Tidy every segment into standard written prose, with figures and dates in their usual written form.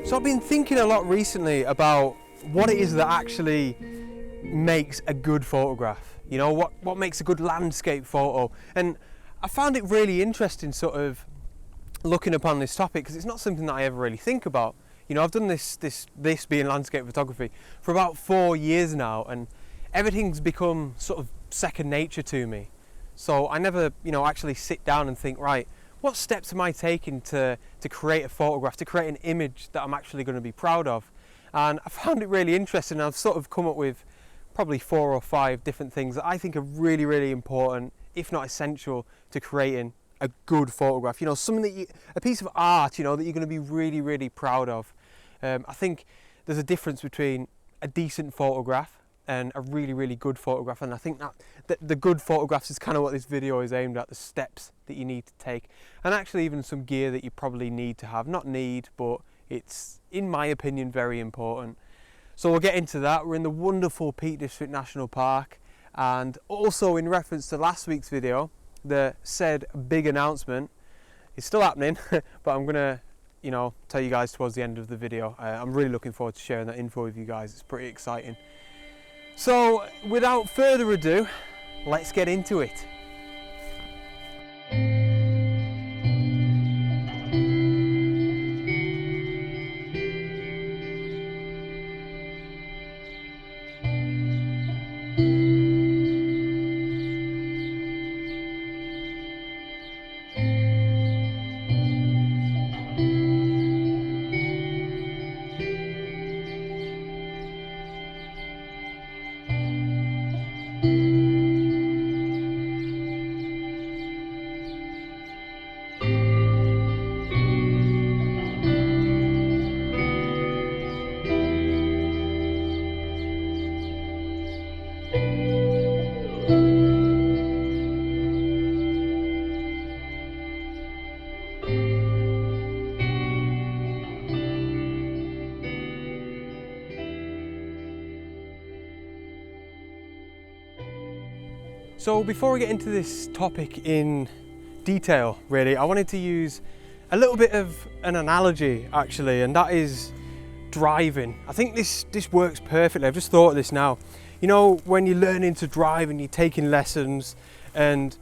So I've been thinking a lot recently about what it is that actually makes a good photograph. You know, what makes a good landscape photo. And I found it really interesting sort of looking upon this topic because it's not something that I ever really think about. You know, I've done this being landscape photography for about 4 years now, and everything's become sort of second nature to me. So I never, you know, actually sit down and think, right, what steps am I taking to create a photograph, to create an image that I'm actually going to be proud of? And I found it really interesting. I've sort of come up with probably 4 or 5 different things that I think are really, really important, if not essential, to creating a good photograph. You know, something that a piece of art, you know, that you're going to be really, really proud of. I think there's a difference between a decent photograph and a really, really good photograph, and I think that the good photographs is kind of what this video is aimed at, the steps that you need to take, and actually even some gear that you probably need to have. Not need, but it's, in my opinion, very important. So we'll get into that. We're in the wonderful Peak District National Park, and also in reference to last week's video, the said big announcement is still happening, but I'm gonna, you know, tell you guys towards the end of the video. I'm really looking forward to sharing that info with you guys. It's pretty exciting. So without further ado, let's get into it. So before we get into this topic in detail, really, I wanted to use a little bit of an analogy actually, and that is driving. I think this works perfectly. I've just thought of this now. You know, when you're learning to drive and you're taking lessons and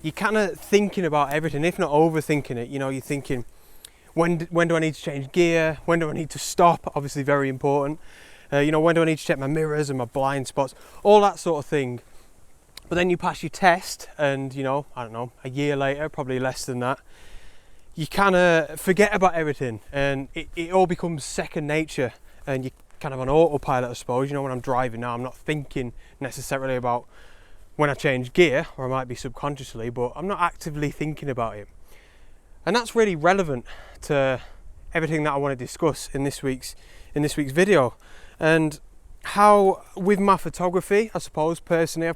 you're kind of thinking about everything, if not overthinking it, you know, you're thinking, when do I need to change gear? When do I need to stop? Obviously very important. You know, when do I need to check my mirrors and my blind spots? All that sort of thing. But then you pass your test and, you know, I don't know, a year later, probably less than that, you kind of forget about everything and it all becomes second nature and you're kind of on autopilot, I suppose. You know, when I'm driving now, I'm not thinking necessarily about when I change gear, or I might be subconsciously, but I'm not actively thinking about it. And that's really relevant to everything that I want to discuss in this week's video. And how, with my photography, I suppose personally,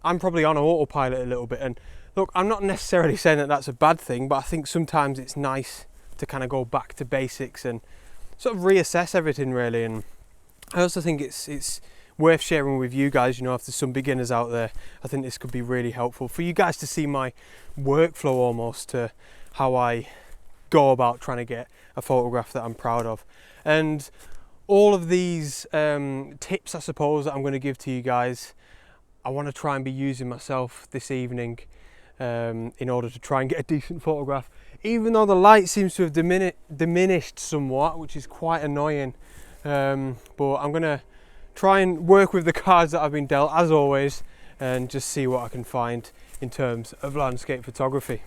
I'm probably on autopilot a little bit. And look, I'm not necessarily saying that that's a bad thing, but I think sometimes it's nice to kind of go back to basics and sort of reassess everything really. And I also think it's worth sharing with you guys. You know, if there's some beginners out there, I think this could be really helpful for you guys to see my workflow almost, to how I go about trying to get a photograph that I'm proud of. And all of these tips, I suppose, that I'm going to give to you guys, I want to try and be using myself this evening in order to try and get a decent photograph. Even though the light seems to have diminished somewhat, which is quite annoying. But I'm going to try and work with the cards that I've been dealt, as always, and just see what I can find in terms of landscape photography.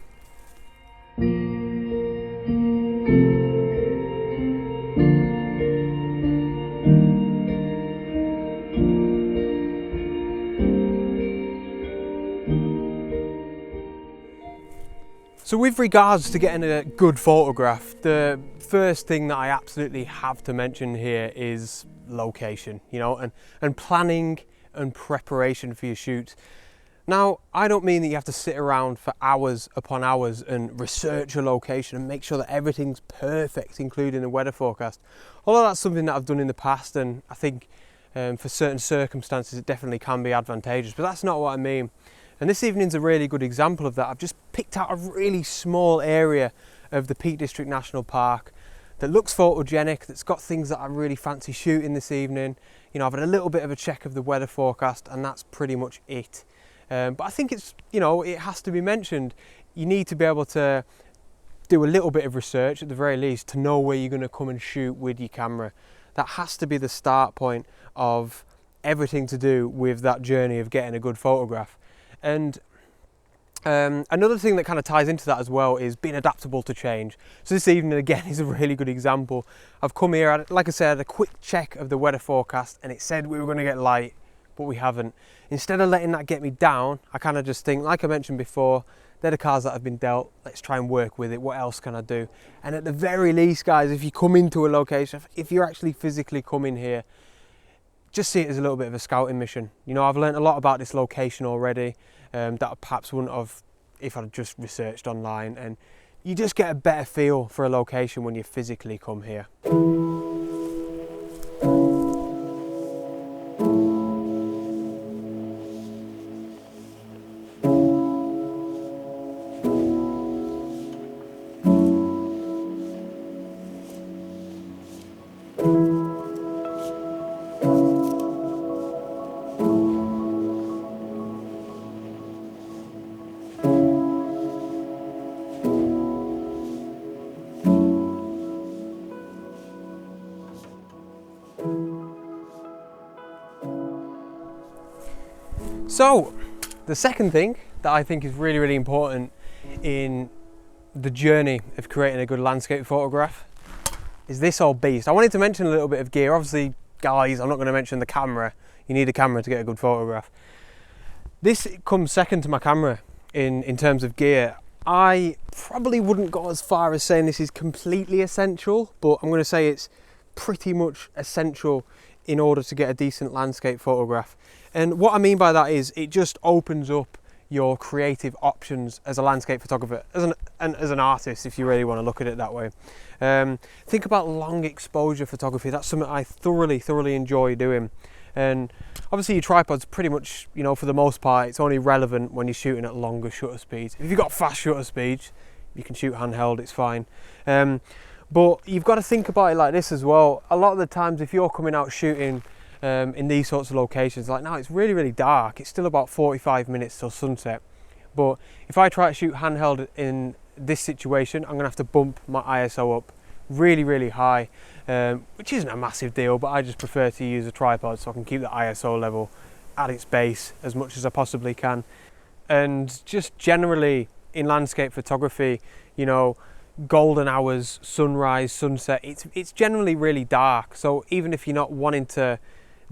So with regards to getting a good photograph, the first thing that I absolutely have to mention here is location, you know, and planning and preparation for your shoot. Now, I don't mean that you have to sit around for hours upon hours and research a location and make sure that everything's perfect, including the weather forecast. Although that's something that I've done in the past, and I think for certain circumstances it definitely can be advantageous, but that's not what I mean. And this evening's a really good example of that. I've just picked out a really small area of the Peak District National Park that looks photogenic, that's got things that I really fancy shooting this evening. You know, I've had a little bit of a check of the weather forecast, and that's pretty much it. But I think it's, you know, it has to be mentioned. You need to be able to do a little bit of research at the very least to know where you're going to come and shoot with your camera. That has to be the start point of everything to do with that journey of getting a good photograph. And another thing that kind of ties into that as well is being adaptable to change. So this evening again is a really good example. I've come here, like I said, I had a quick check of the weather forecast and it said we were going to get light, but we haven't. Instead of letting that get me down, I kind of just think, like I mentioned before, they're the cards that have been dealt, let's try and work with it, what else can I do? And at the very least, guys, if you come into a location, if you're actually physically coming here, just see it as a little bit of a scouting mission. You know, I've learned a lot about this location already that I perhaps wouldn't have if I'd just researched online, and you just get a better feel for a location when you physically come here. So, the second thing that I think is really, really important in the journey of creating a good landscape photograph is this old beast. I wanted to mention a little bit of gear. Obviously, guys, I'm not going to mention the camera. You need a camera to get a good photograph. This comes second to my camera in terms of gear. I probably wouldn't go as far as saying this is completely essential, but I'm going to say it's pretty much essential in order to get a decent landscape photograph. And what I mean by that is it just opens up your creative options as a landscape photographer, as an artist, if you really want to look at it that way. Think about long exposure photography. That's something I thoroughly enjoy doing. And obviously your tripod's pretty much, you know, for the most part, it's only relevant when you're shooting at longer shutter speeds. If you've got fast shutter speeds, you can shoot handheld, it's fine. But you've got to think about it like this as well. A lot of the times if you're coming out shooting in these sorts of locations, like now it's really dark, it's still about 45 minutes till sunset, but if I try to shoot handheld in this situation, I'm gonna have to bump my ISO up really high, which isn't a massive deal, but I just prefer to use a tripod so I can keep the ISO level at its base as much as I possibly can. And just generally in landscape photography, you know, golden hours, sunrise, sunset, it's generally really dark, so even if you're not wanting to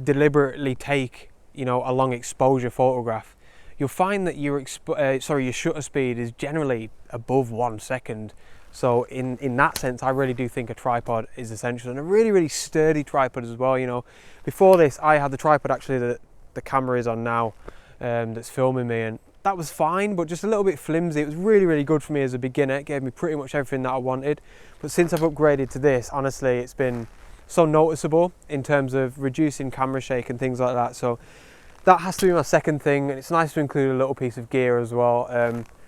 deliberately take, you know, a long exposure photograph, you'll find that your shutter speed is generally above 1 second. So in that sense, I really do think a tripod is essential, and a really sturdy tripod as well. You know, before this I had the tripod actually that the camera is on now, that's filming me, and that was fine, but just a little bit flimsy. It was really good for me as a beginner. It gave me pretty much everything that I wanted, but since I've upgraded to this, honestly, it's been so noticeable in terms of reducing camera shake and things like that. So that has to be my second thing, and it's nice to include a little piece of gear as well.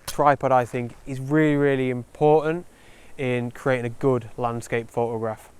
Tripod, I think, is really important in creating a good landscape photograph.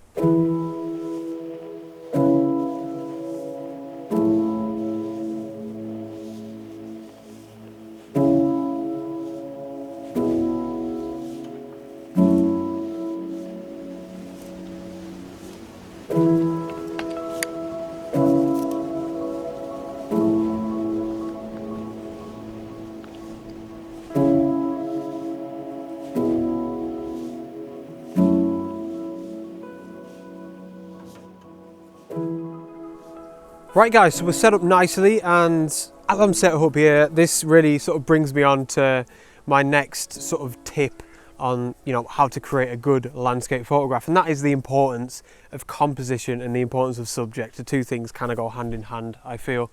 Right guys, so we're set up nicely, and as I'm set up here, this really sort of brings me on to my next sort of tip on, you know, how to create a good landscape photograph, and that is the importance of composition and the importance of subject. The two things kind of go hand in hand, I feel.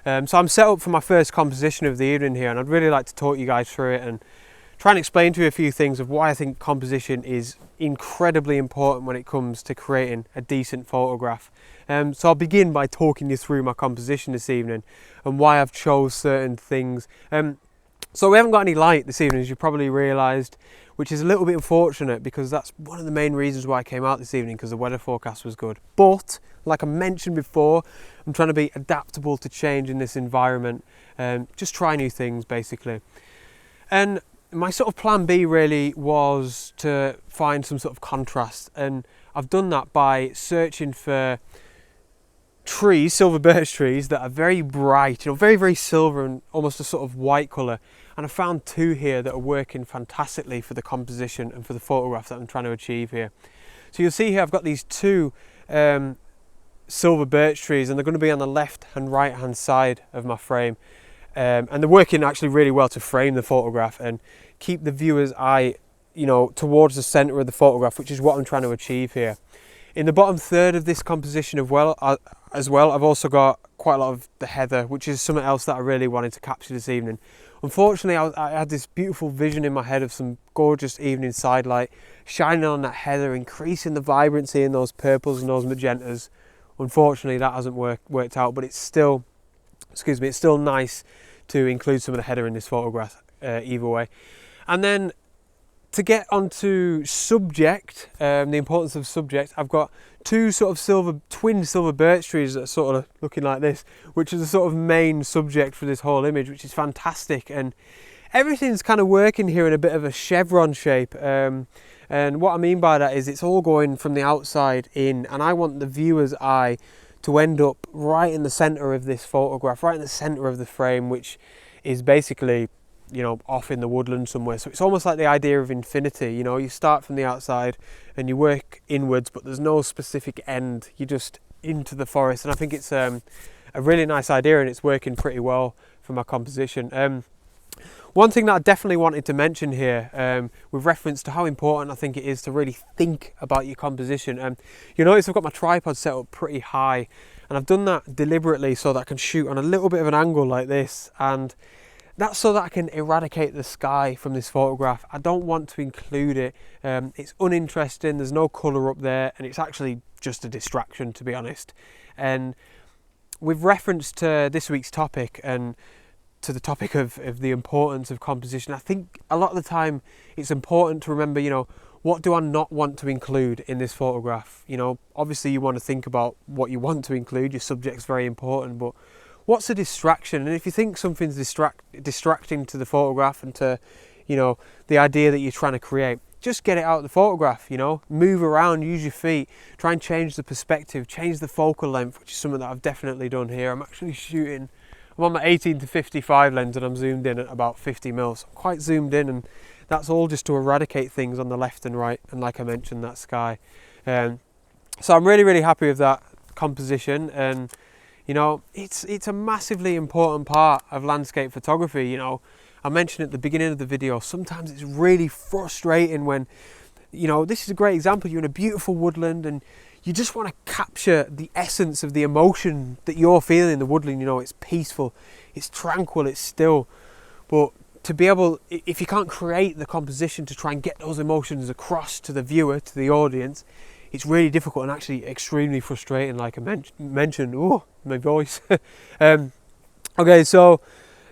So I'm set up for my first composition of the evening here, and I'd really like to talk you guys through it and try and explain to you a few things of why I think composition is incredibly important when it comes to creating a decent photograph. So I'll begin by talking you through my composition this evening and why I've chose certain things. So we haven't got any light this evening, as you probably realised, which is a little bit unfortunate because that's one of the main reasons why I came out this evening, because the weather forecast was good. But, like I mentioned before, I'm trying to be adaptable to change in this environment, just try new things basically. And my sort of plan B really was to find some sort of contrast, and I've done that by searching for trees, silver birch trees that are very bright, very, very silver and almost a sort of white colour. And I found two here that are working fantastically for the composition and for the photograph that I'm trying to achieve here. So you'll see here I've got these two silver birch trees, and they're going to be on the left and right hand side of my frame. And they're working actually really well to frame the photograph and keep the viewer's eye, towards the centre of the photograph, which is what I'm trying to achieve here. In the bottom third of this composition as well, I've also got quite a lot of the heather, which is something else that I really wanted to capture this evening. Unfortunately, I had this beautiful vision in my head of some gorgeous evening sidelight shining on that heather, increasing the vibrancy in those purples and those magentas. Unfortunately, that hasn't worked out, but it's still nice to include some of the heather in this photograph either way. And then to get onto subject, the importance of subject, I've got two sort of twin silver birch trees that are sort of looking like this, which is the sort of main subject for this whole image, which is fantastic. And everything's kind of working here in a bit of a chevron shape. And what I mean by that is it's all going from the outside in, and I want the viewer's eye to end up right in the centre of this photograph, right in the centre of the frame, which is basically off in the woodland somewhere. So it's almost like the idea of infinity. You start from the outside and you work inwards, but there's no specific end. You're just into the forest, and I think it's a really nice idea, and it's working pretty well for my composition. One thing that I definitely wanted to mention here, with reference to how important I think it is to really think about your composition. You'll notice I've got my tripod set up pretty high, and I've done that deliberately so that I can shoot on a little bit of an angle like this, and that's so that I can eradicate the sky from this photograph. I don't want to include it. It's uninteresting, there's no colour up there, and it's actually just a distraction, to be honest. And with reference to this week's topic and to the topic of the importance of composition, I think a lot of the time it's important to remember, what do I not want to include in this photograph? Obviously you want to think about what you want to include, your subject's very important, but what's a distraction? And if you think something's distracting to the photograph and to, the idea that you're trying to create, just get it out of the photograph, move around, use your feet, try and change the perspective, change the focal length, which is something that I've definitely done here. I'm on my 18 to 55 lens, and I'm zoomed in at about 50 mils. So I'm quite zoomed in, and that's all just to eradicate things on the left and right, and like I mentioned, that sky. So I'm really, really happy with that composition, and it's a massively important part of landscape photography. I mentioned at the beginning of the video, sometimes it's really frustrating when, this is a great example, you're in a beautiful woodland and you just want to capture the essence of the emotion that you're feeling in the woodland. It's peaceful, it's tranquil, it's still, but to be able, if you can't create the composition to try and get those emotions across to the viewer, to the audience, it's really difficult and actually extremely frustrating, like I mentioned. Oh, my voice. Okay, so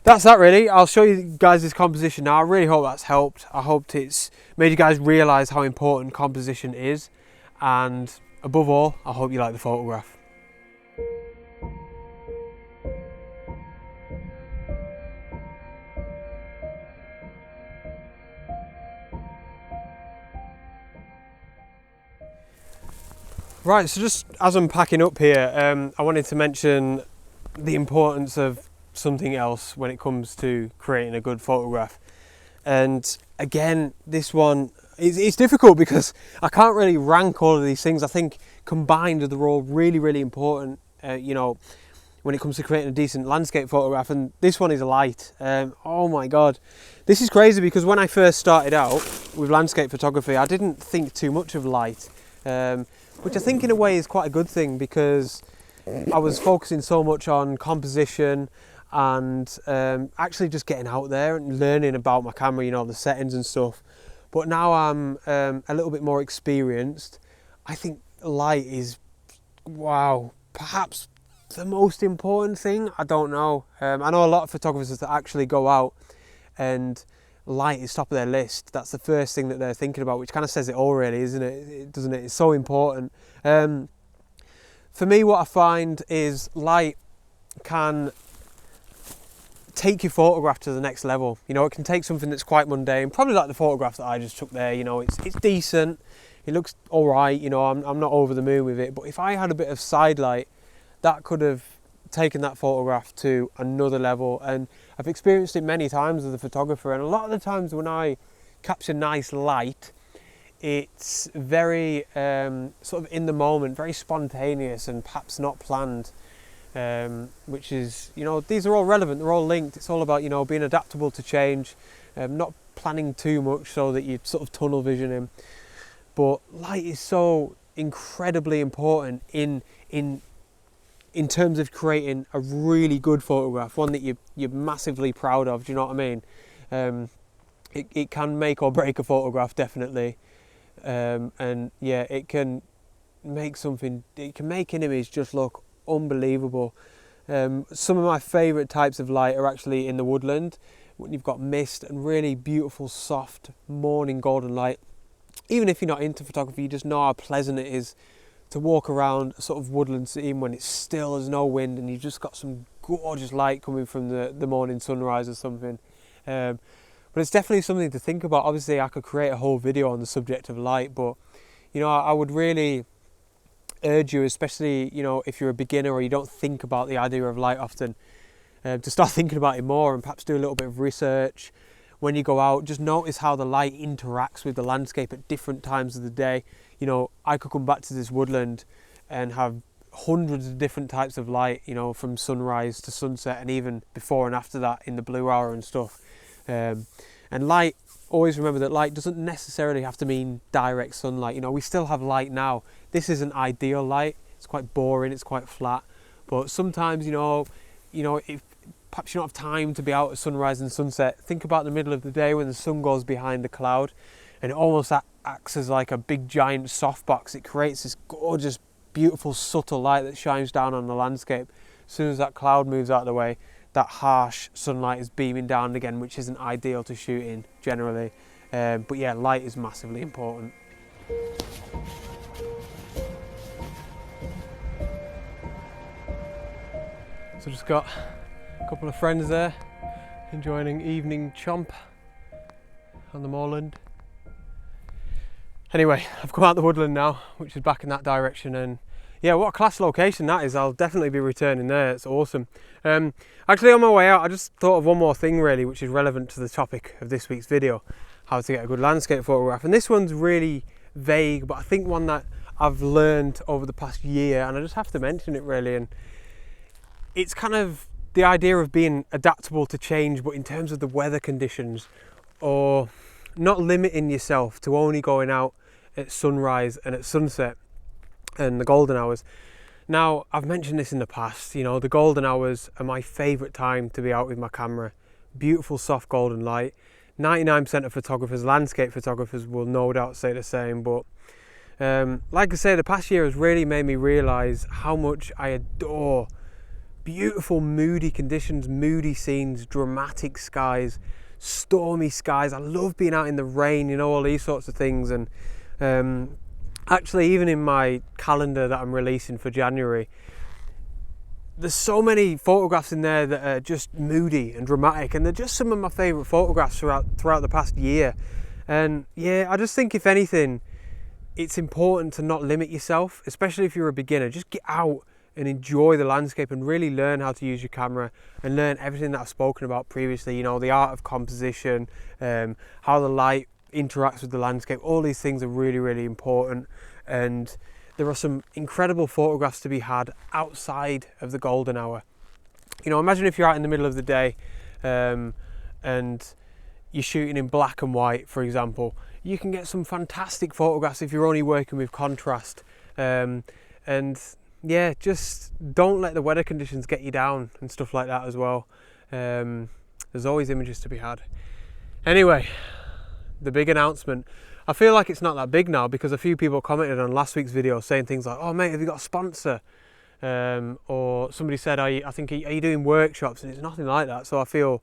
that's that really. I'll show you guys this composition now. I really hope that's helped. I hope it's made you guys realise how important composition is, and above all, I hope you like the photograph. Right, so just as I'm packing up here, I wanted to mention the importance of something else when it comes to creating a good photograph. And again, this one, it's difficult because I can't really rank all of these things. I think combined they're all really, really important, when it comes to creating a decent landscape photograph. And this one is light. Oh my God. This is crazy because when I first started out with landscape photography, I didn't think too much of light. Which I think in a way is quite a good thing, because I was focusing so much on composition and actually just getting out there and learning about my camera, the settings and stuff. But now I'm a little bit more experienced. I think light is, perhaps the most important thing. I don't know. I know a lot of photographers that actually go out and light is top of their list. That's the first thing that they're thinking about, which kind of says it all really, isn't it? Doesn't it? It's so important. For me, what I find is light can take your photograph to the next level. You know, it can take something that's quite mundane, probably like the photograph that I just took there. You know, it's decent, it looks all right, you know, I'm not over the moon with it, but if I had a bit of side light, that could have taken that photograph to another level. And I've experienced it many times as a photographer, and a lot of the times when I capture nice light, it's very sort of in the moment, very spontaneous and perhaps not planned, which is, you know, these are all relevant, they're all linked. It's all about, you know, being adaptable to change, not planning too much so that you sort of tunnel vision in. But light is so incredibly important in terms of creating a really good photograph, one that you're massively proud of. Do you know what I mean? It can make or break a photograph, definitely. And yeah, it can make something, it can make an image just look unbelievable. Some of my favourite types of light are actually in the woodland, when you've got mist and really beautiful soft morning golden light. Even if you're not into photography, you just know how pleasant it is to walk around a sort of woodland scene when it's still, there's no wind, and you've just got some gorgeous light coming from the morning sunrise or something. But it's definitely something to think about. Obviously I could create a whole video on the subject of light, but you know, I would really urge you, especially, you know, if you're a beginner or you don't think about the idea of light often, to start thinking about it more and perhaps do a little bit of research. When you go out, just notice how the light interacts with the landscape at different times of the day. You know, I could come back to this woodland and have hundreds of different types of light, you know, from sunrise to sunset and even before and after that in the blue hour and stuff. And light, always remember that light doesn't necessarily have to mean direct sunlight. You know, we still have light now. This isn't ideal light. It's quite boring, it's quite flat. But sometimes, you know, if perhaps you don't have time to be out at sunrise and sunset, think about the middle of the day when the sun goes behind the cloud and it almost acts as like a big giant softbox. It creates this gorgeous, beautiful, subtle light that shines down on the landscape. As soon as that cloud moves out of the way, that harsh sunlight is beaming down again, which isn't ideal to shoot in generally. But yeah, light is massively important. So just got a couple of friends there enjoying an evening chomp on the moorland. Anyway, I've come out the woodland now, which is back in that direction, and yeah, what a class location that is. I'll definitely be returning there. It's awesome. Actually, on my way out, I just thought of one more thing really, which is relevant to the topic of this week's video, how to get a good landscape photograph. And this one's really vague, but I think one that I've learned over the past year, and I just have to mention it really. And it's kind of the idea of being adaptable to change, but in terms of the weather conditions, or not limiting yourself to only going out at sunrise and at sunset and the golden hours. Now, I've mentioned this in the past, you know, the golden hours are my favourite time to be out with my camera. Beautiful soft golden light. 99% of photographers, landscape photographers, will no doubt say the same, but like I say, the past year has really made me realise how much I adore beautiful moody conditions, moody scenes, dramatic skies, stormy skies. I love being out in the rain, you know, all these sorts of things. And actually, even in my calendar that I'm releasing for January, there's so many photographs in there that are just moody and dramatic, and they're just some of my favourite photographs throughout the past year. And yeah, I just think if anything, it's important to not limit yourself, especially if you're a beginner. Just get out and enjoy the landscape and really learn how to use your camera and learn everything that I've spoken about previously, you know, the art of composition, how the light interacts with the landscape. All these things are really, really important, and there are some incredible photographs to be had outside of the golden hour. You know, imagine if you're out in the middle of the day and you're shooting in black and white, for example. You can get some fantastic photographs if you're only working with contrast. And yeah, just don't let the weather conditions get you down and stuff like that as well. There's always images to be had. Anyway, the big announcement. I feel like it's not that big now because a few people commented on last week's video saying things like, oh mate, have you got a sponsor? Or somebody said, are you doing workshops? And it's nothing like that. So I feel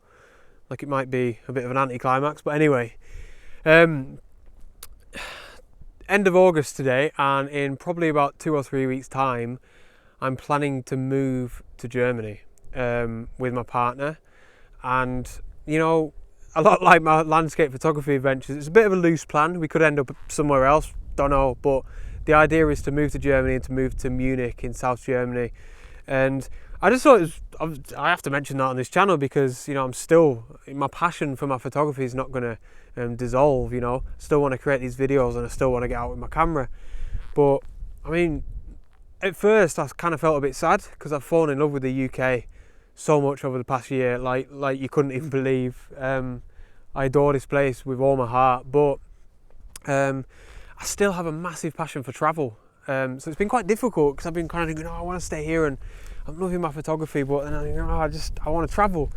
like it might be a bit of an anticlimax, but anyway. End of August today, and in probably about 2 or 3 weeks time I'm planning to move to Germany with my partner. And you know, a lot like my landscape photography adventures, it's a bit of a loose plan. We could end up somewhere else, don't know, but the idea is to move to Germany and to move to Munich in South Germany. And I just thought I have to mention that on this channel because, you know, my passion for my photography is not going to dissolve, you know. Still want to create these videos and I still want to get out with my camera. But I mean, at first I kind of felt a bit sad because I've fallen in love with the UK so much over the past year, like you couldn't even believe. I adore this place with all my heart, but I still have a massive passion for travel. So it's been quite difficult because I've been kind of thinking, oh, I want to stay here and I'm loving my photography, but then I think, oh, I want to travel.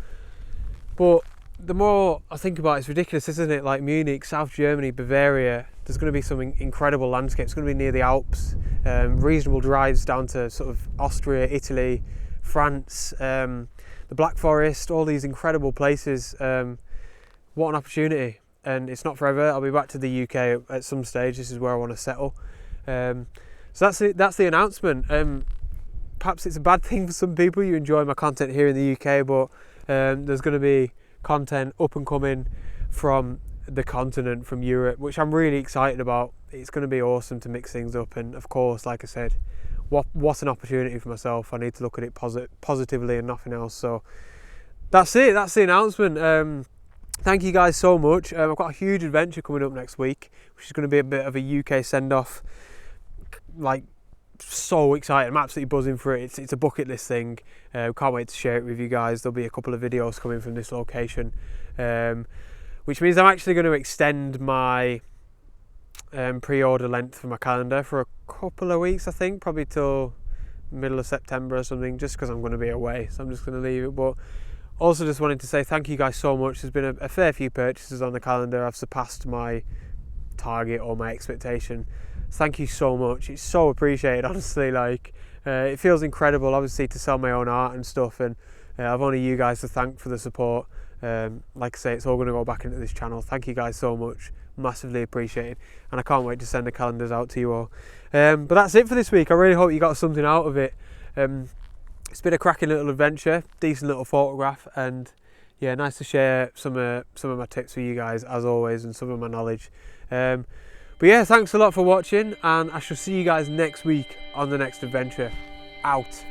But the more I think about it, it's ridiculous, isn't it? Like Munich, South Germany, Bavaria, there's going to be some incredible landscapes. It's going to be near the Alps, reasonable drives down to sort of Austria, Italy, France, the Black Forest, all these incredible places. What an opportunity. And it's not forever. I'll be back to the UK at some stage. This is where I want to settle. So that's it. That's the announcement. Perhaps it's a bad thing for some people. You enjoy my content here in the UK, but there's going to be content up and coming from the continent, from Europe, which I'm really excited about. It's going to be awesome to mix things up, and of course, like I said, what an opportunity for myself. I need to look at it positively and nothing else. So that's it. That's the announcement. Thank you guys so much. I've got a huge adventure coming up next week, which is going to be a bit of a UK send-off. Like, so excited. I'm absolutely buzzing for it. It's a bucket list thing. Can't wait to share it with you guys. There'll be a couple of videos coming from this location, which means I'm actually going to extend my pre-order length for my calendar for a couple of weeks, I think, probably till middle of September or something, just because I'm going to be away. So I'm just going to leave it. But also just wanted to say thank you guys so much. There's been a fair few purchases on the calendar. I've surpassed my target or my expectation. Thank you so much. It's so appreciated, honestly. Like, it feels incredible, obviously, to sell my own art and stuff, and I've only you guys to thank for the support. Like I say, it's all going to go back into this channel. Thank you guys so much. Massively appreciated, and I can't wait to send the calendars out to you all. But that's it for this week. I really hope you got something out of it. It's been a cracking little adventure, decent little photograph, and yeah, nice to share some of my tips with you guys as always, and some of my knowledge. But yeah, thanks a lot for watching, and I shall see you guys next week on the next adventure. Out.